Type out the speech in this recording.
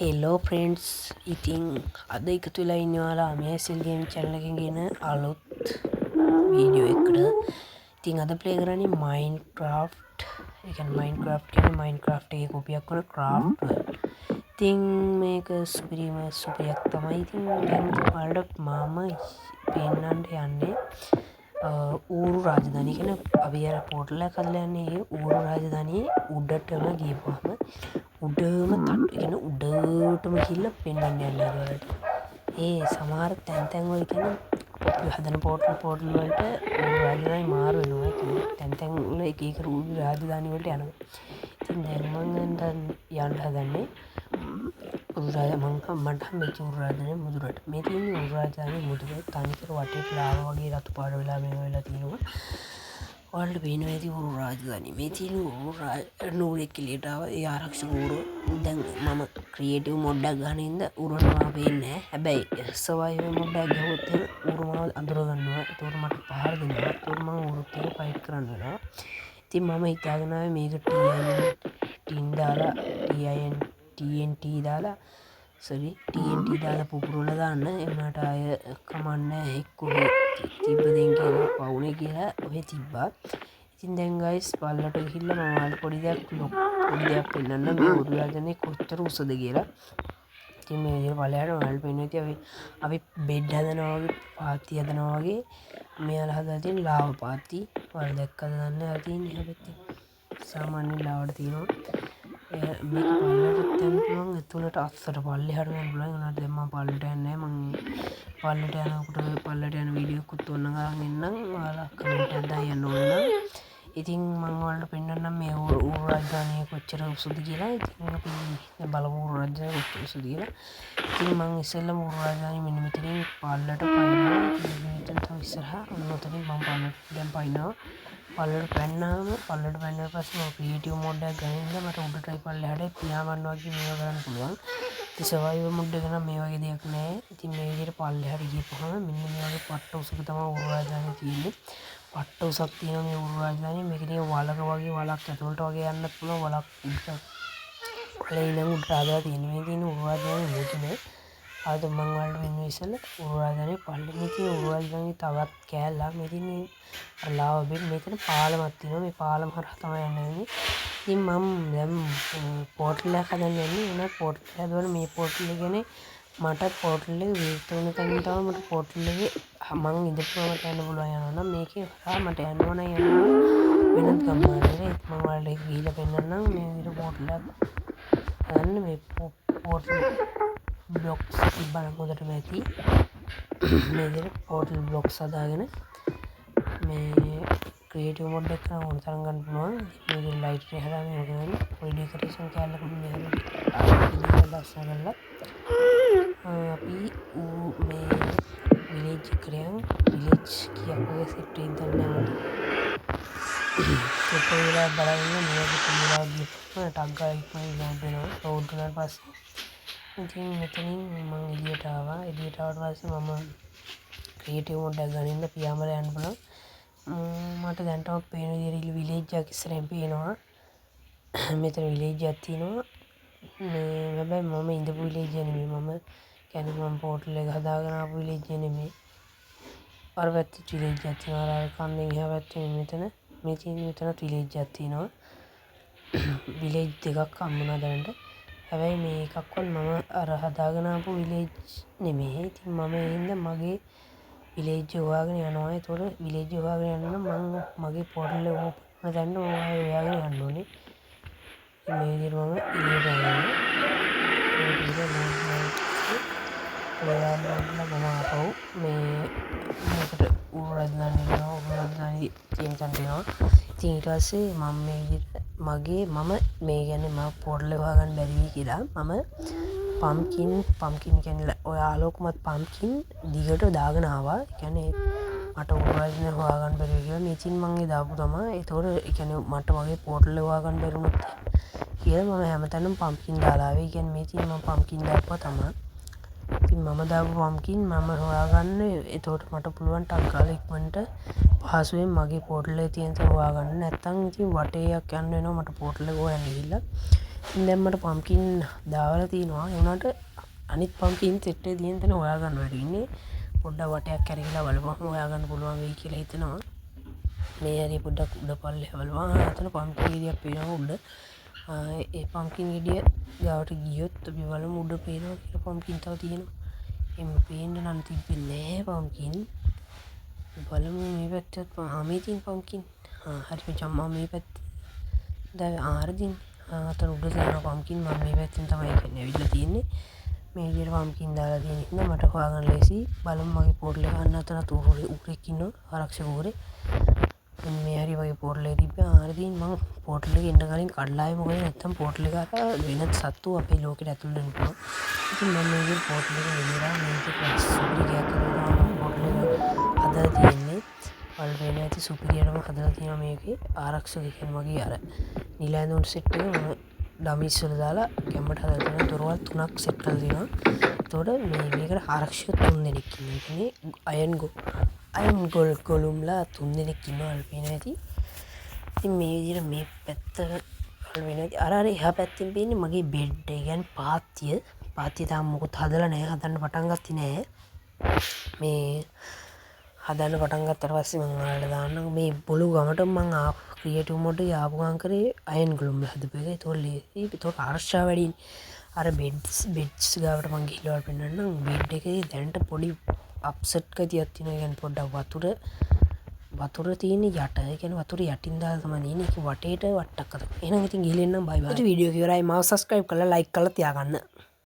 Hello friends ඉතින් අද එකතු වෙලා ඉන්නවාලා මේසිල් ගේම් චැනල් එකෙන් ගෙන අලුත් වීඩියෝ එකකට. ඉතින් අද ප්ලේ කරන්නේ මයින්ක්‍රාෆ්ට්. ඒ කියන්නේ මයින්ක්‍රාෆ්ට් කියන්නේ මයින්ක්‍රාෆ්ට් එකේ කොපියක් වන ක්‍රාෆ්ට් වර්ල්ඩ්. ඉතින් මේක සුපිරිම සුපිරියක් තමයි. ඉතින් දැන් ඔයාලට මම පෙන්නන්න යන්නේ ඌරු රාජධානිය කියන අපි අර පෝටල් එක හදලා යන්නේ ඒ ඌරු රාජධානියේ උඩටම ගිහපුවම උඩම තට්ටු කියන උඩටම ගිහිල්ලා පෙන්වන්න යන්නේ ඔයාලට. ඒ සමහර තැන් වල කියන්නේ අපි හදන පෝටල් වලට ඌරු රාජධානිය මාරු වෙනවා. ඒ කියන්නේ තැන් වල එක එක ඌරු රාජධානි වලට යනවා. ඉතින් දැන් මම යන්න හදන්නේ මට හම්බෙච්ච ඌරු රාජධානිය මුදුරට. මේ තියෙන්නේ ඌරු රාජධානිය මුදුර. තනිකර වටේට ලාවා වගේ රතු පාට වෙලා මේ වෙලා තියෙනවා. ඔයාලට පේනවා ඇති ඌරු රාජධානිය. මේ තියෙන ඌරු නූරෙක් එළියට ආවා. ඒ ආරක්ෂක ඌරුව. දැන් මම ක්‍රියේටිව් මොඩ් එකක් ගන්න ඉඳ ඌරුව මාව පේන්නේ නැහැ. හැබැයි සර්වයිවල් මොඩ් එකක් ගහුවොත් ඌරුව මාව අඳුර ගන්නවා. ඒතකොට මට පහර දෙනවා. ඒතකොට මම ඌරුත් එක්ක ෆයිට් කරන්න වෙනවා. ඉතින් මම හිතාගෙන ආවේ මේක TNT දාලා පුපුරලා දාන්න. එන්නට අය කමන්නේ එක්කෝ තිබ්බදෙන් කියලා පවුනේ කියලා ඔහෙ තිබ්බා. ඉතින් දැන් ගයිස් පල්ලට ගිහිල්ලා මම ඔයාලට පොඩි දෙයක් පෙන්නන්න මේ ඌරු රාජධානිය කොච්චර උසද කියලා. ඉතින් මේ විදිහට පල්ලයට ඔයාලට පෙන්වන්න ඉතින් අපි බෙඩ් හදනවා වගේ පාත්ති හදනවා වගේ මෙයාලා හදලා තියෙන ලාව පාත්ති. ඔයාලා දැක්කද දන්නේ අර තියෙන්නේ හැබැයි සාමාන්‍ය ලාවට තියෙනවා. මේක පල්ලට යන්න පුළුවන්. එතුළට අස්සට පල්ලෙහාට යන්න පුළුවන්. උනාට දැන් මම පල්ලට යන්නේ නැහැ. මම පල්ලට යනකොට පල්ලට යන වීඩියෝ එකකුත් ඔන්න ගන්න එන්නම්. ඔයාලා කමෙන්ට් එකක් දාලා යන්න ඕන නම්. ඉතින් මම ඔයාලට පෙන්නන්නම් මේ ඌරු රාජධානිය කොච්චර උසද කියලා. ඉතින් අපි දැන් බලමු ඌරු රාජධානිය කොච්චර උසද කියලා. ඉතින් මම ඉස්සෙල්ලාම ඌරු රාජධානිය මෙන්න මෙතනින් පල්ලට පයින්නවා. මෙතන තව ඉස්සරහා ඔන්න ඔතනින් මම පල්ලට දැන් පයින්නවා. පල්ලට පැන්නාම පල්ලට පැන්නාට පස්සේ මම ක්‍රියේටිව් මොඩ් එකක් ගන්න ඉඳලා මට උඩටයි පල්ලෙහාටයි පියාඹන්න වගේ මේවා කරන්න පුළුවන්. ඉතින් සර්වයිවල් මොඩ් එක නම් මේ වගේ දෙයක් නෑ. ඉතින් මේ විදිහට පල්ලෙහාට ගිහපුවම මෙන්න මේ වගේ පට්ට උසක තමයි ඌරු රාජධානිය තියෙන්නේ. පට්ට උසක් තියෙනවා මේ ඌරු රාජධානිය. මේක නිකන් වලක වගේ වලක් ඇතුළට වගේ යන්නත් පුළුවන්. වලක් උඩට වලේ ඉඳන් උඩට ආදලා තියෙන මේ තියෙන ඌරු රාජධානිය මුදුනේ. ආද මම වලට වෙන්නේ ඉස්සෙල්ලා ඌරු රාජධානිය පල්ලේ මේ තියෙන ඌරු රාජධානිය තවත් කෑල්ලක්. මේ තියෙන්නේ අර ලාවා බෙඩ්. මෙතන පාලමක් තියෙනවා. මේ පාලම හරහා තමයි යන්න වෙන්නේ. ඉතින් මම දැන් පෝටල් එකක් හදන්න යන්නේ. උනා පෝටල් හදුවම මේ පෝටල් එක ගැන මට පෝටල් එක විවෘත වෙන තැනින් තමයි මට පෝටල් එකේ මං ඉඳපුවම යන්න පුළුවන් යනවා නම් මේකේ හරහා මට යන්න ඕන වෙනත් ගම්මානකට. ඒත් මම ඔයාලට ඒක ගිහිල්ලා පෙන්නන්නම්. මේ විදිහට පෝටල් එකක් හදන්න මේ පෝටල් බ්ලොක්ස් තිබ්බනම් හොඳටම ඇති. මේ විදිහට පෝටල් බ්ලොක්ස් හදාගෙන මේ ක්‍රියේටිව් මොඩ් එක කරන ඕන තරම් ගන්න පුළුවන්. මේ විදිහට ලයිට් එක හදාගෙන මේක ගන්න පොඩි ඩෙකොරේෂන් කැලලක් මෙහෙම ලස්සන කරලා අපි මේ විලේජ් එකට යමු. විලේජ් කීයක් වගේ සෙට් වෙයිද දන්නේ නැහැ. ඒක වෙලා බලන්න මේක කියලා ගිහින් ටග් ගාලා ඉක්මනින් ලෝඩ් වෙනවා. ලෝඩ් වුණාට පස්සේ ඉතින් මෙතනින් මම එළියට ආවා. එළියට ආවට පස්සේ මම ක්‍රියේටිව් මොඩ් එක ගනින්න පියාඹලා යන්න පුළුවන්. මට දැන්ටම පේන විදිහට විලේජ් එකක් ඉස්සරහින් පේනවා. මෙතන විලේජ් එකක් තියෙනවා. මේ හැබැයි මම ඉඳපු විලේජ් එක නෙමෙයි. මම කියන්නේ මම පෝටල් එක හදාගෙන ආපු විලේජ් එක නෙමෙයි. අර පැත්තේ විලේජ් එකක් තියෙනවා. අර කන්දෙන් එහා පැත්තේ මෙතන මේ තියෙන මෙතන විලේජ් එකක් තියෙනවා. විලේජ් දෙකක් හම්බුණා දැනට. හැබැයි මේ එකක්වත් මම අර හදාගෙන ආපු විලේජ් නෙමෙයි. ඉතින් මම ඒ හින්දා මගේ විලේජ් හොයාගෙන යනවා. ඒතකොට විලේජ් හොයාගෙන යන්න නම් මම මගේ පෝටල් එක ඕපන් කරන්න හොයාගෙන යන්න ඕනේ. මේ විදිහට මම එළියට යනවා. මේ විදිහට මම ආපහු මේකට ඌරු රාජධානිය යනවා. ඌරු රාජධානිය තියෙන තැනට යනවා. ඉතින් ඊට පස්සේ මම මේ විදිහට මේ කියන්නේ මම පෝටල් එක හොයාගන්න බැරි වෙයි කියලා මම පම්කින් කියන්නේ ඔය ආලෝකමත් පම්කින් දිගට දාගෙන ආවා. ඒ කියන්නේ මට ඌරු රාජධානිය හොයාගන්න බැරි වෙයි කියලා. ඉතින් මම ඒ දාපු තමයි. ඒතකොට ඒ කියන්නේ මට මගේ පෝටල් එක හොයාගන්න බැරි වුණොත් කියලා මම හැමතැනම පම්කින් දාලා ආවේ. ඒ කියන්නේ මේ තියෙන මම පම්කින් දාපුවා තමයි. ඉතින් මම දාපු පම්කින් මම හොයාගන්න. ඒතකොට මට පුළුවන් ටක් ගාලා ඉක්මනට පහසුවෙන් මගේ පෝටල් එකේ තියෙන තැන හොයාගන්න. නැත්තම් ඉතින් වටේයක් යන්න වෙනවා මට පෝටල් එක හොයන්න ගිහිල්ලා. දැන් මට පම්කින් දාලා තියෙනවා. ඒ වුණාට අනිත් පම්කින් සෙට් එකේ තියෙන තැන හොයාගන්න බැරි ඉන්නේ. පොඩ්ඩක් වටයක් කරගෙන බලපුවම හොයාගන්න පුළුවන් වෙයි කියලා හිතනවා. මේ හරි පොඩ්ඩක් උඩ පල්ලෙහා බලපුවම අතන පම්කින් ගෙඩියක් පේනවා උඩ. ඒ පම්කින් ගෙඩිය ගාවට ගියොත් අපි බලමු උඩ පේනවා කියලා පම්කින් තව තියෙනවා. එම්ම පේන්න නම් තිබෙන්නේ නැහැ පම්කින්. බලමු මේ පැත්තත් මේ තියෙන පම්කින්. හරි මචං මම මේ පැත්ත දැන් ආරදින් අතන උඩ තියෙන පම්කින් මම මේ පැත්තෙන් තමයි කියන්නේ ඇවිල්ලා තියෙන්නේ. මේ විදිහට පම්කින් දාලා තියෙන හින්දා මට හොයාගන්න ලේසි. බලමු මගේ පෝටල් එක ගන්න අතන උරෙක් ඉන්නවා ආරක්ෂක උරේ. මේ හරි වගේ පෝටල් එක තිබ්බා. ආරදින් මම පෝටල් එක එන්න කලින් කඩලා ආවේ මොකද නැත්තම් පෝටල් එක අර වෙනත් සත්තු අපේ ලෝකෙට ඇතුල් වෙන්න පුළුවන්. ඉතින් මම මේ විදිහට පෝටල් එක ගෙනියලා මේක සුපිරියක් කරලා පෝටල් එක හදලා තියෙන්නේ. වලපේන ඇති සුපිරියටම හදලා තියෙනවා මේකේ ආරක්ෂක කියන්නේ මගේ අර නිල ඇඳුම් සෙට් එක මම ඩමිස් වල දාලා කැම්මට හදලා තියෙනවා. දොරවල් 3ක් සෙට් කරලා තියෙනවා. එතකොට මේකට ආරක්ෂක 3 දෙනෙක් ඉන්නේ. ඒ කියන්නේ අයන් ගොලුම්ලා 3 දෙනෙක් ඉන්නවා වලපේන ඇති. ඉතින් මේ විදිහට මේ පැත්ත වලපේන ඇති අර එහා පැත්තෙන් පේන්නේ මගේ බෙඩ් එක. කියන්නේ පාත්‍ය තාම මොකද හදලා නැහැ. හදන්න පටන් ගත්තේ නැහැ. මේ හදන්න පටන් ගත්තට පස්සේ මම ඔයාලට දාන්නම්. මේ පොළු ගමට මම ක්‍රියේටිව් මොඩ් එකේ ආපු ගමන් කරේ අයන් ග්ලූම් හදපු එක. ඒතකොට ආරක්ෂාව වැඩිනේ. අර බෙඩ්ස් ගාවට මම ගිහලා වල පෙන්නන්නම්. බෙඩ් එකේ දැනට පොඩි අප්සෙට් ගතියක් තියෙනවා. يعني පොඩ්ඩක් වතුර තියෙන යට. ඒ කියන්නේ වතුර යටින් දාලා තමයි ඉන්නේ. ඒක වටේට වට්ටක් අතක්. එහෙනම් ඉතින් ගිහලා එන්නම් බයි බයි. වීඩියෝ එක ඉවරයි. මාව සබ්ස්ක්‍රයිබ් කරලා ලයික් කරලා තියාගන්න.